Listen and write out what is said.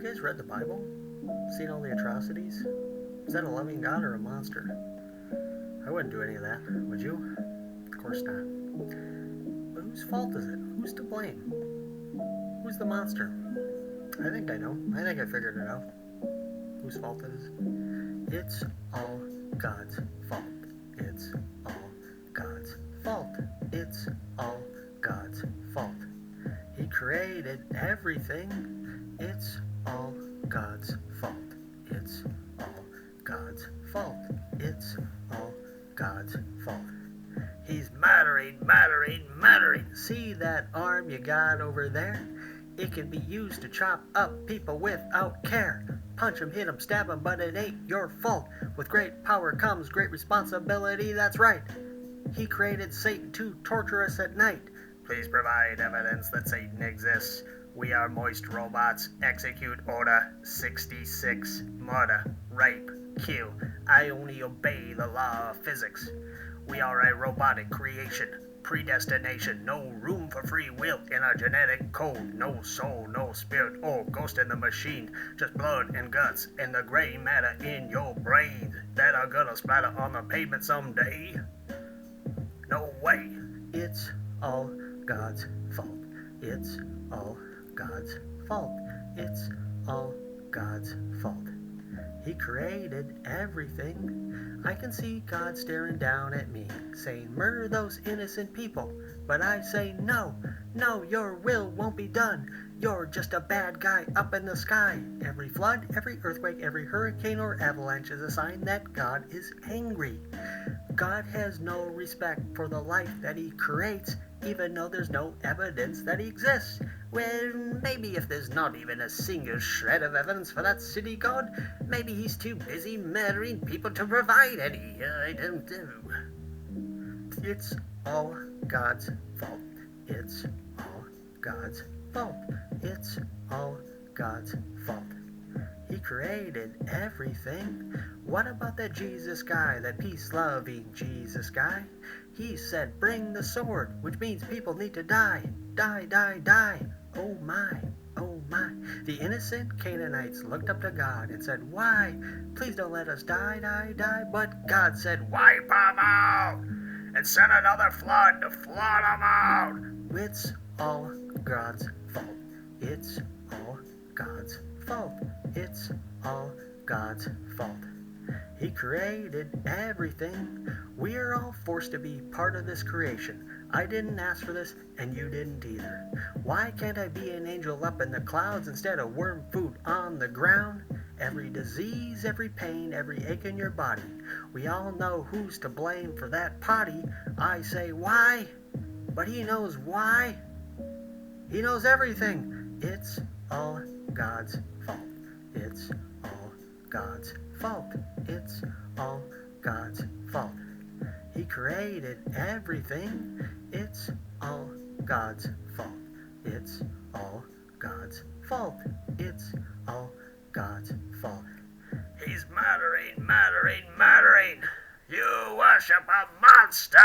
guys read the Bible? Seen all the atrocities? Is that a loving God or a monster? I wouldn't do any of that, would you? Of course not. But whose fault is it? Who's to blame? Who's the monster? I think I know. I think I figured it out. Whose fault it is? It's all God's fault. It's all God's fault. It's all God's fault. He created everything. It's all God's fault. It's all God's fault. It's all God's fault. He's mattering. See that arm you got over there? It can be used to chop up people without care. Punch 'em, hit 'em, stab 'em, but it ain't your fault. With great power comes great responsibility, that's right. He created Satan to torture us at night. Please provide evidence that Satan exists. We are moist robots. Execute order 66. Murder, rape, kill. I only obey the law of physics. We are a robotic creation. Predestination. No room for free will in our genetic code. No soul, no spirit or ghost in the machine. Just blood and guts and the gray matter in your brain that are gonna splatter on the pavement someday. No way. It's all God's fault. It's all God's fault. It's all God's fault. He created everything. I can see God staring down at me, saying, murder those innocent people. But I say, no, your will won't be done. You're just a bad guy up in the sky. Every flood, every earthquake, every hurricane or avalanche is a sign that God is angry. God has no respect for the life that he creates, even though there's no evidence that he exists. Well, maybe if there's not even a single shred of evidence for that city god, maybe he's too busy murdering people to provide any. I don't know. It's all God's fault. It's all God's fault. It's all God's fault. He created everything. What about that Jesus guy, that peace-loving Jesus guy? He said, bring the sword, which means people need to die. Die. Oh my. The innocent Canaanites looked up to God and said, why? Please don't let us die. But God said, wipe them out and send another flood to flood them out. It's all God's fault. It's all God's fault. It's all God's fault. He created everything. We are all forced to be part of this creation. I didn't ask for this, and you didn't either. Why can't I be an angel up in the clouds instead of worm food on the ground? Every disease, every pain, every ache in your body. We all know who's to blame for that potty. I say, why? But he knows why. He knows everything. It's all God's fault. It's all God's fault. It's all God's fault. He created everything. It's all God's fault. It's all God's fault. It's all God's fault. He's murdering. You worship a monster.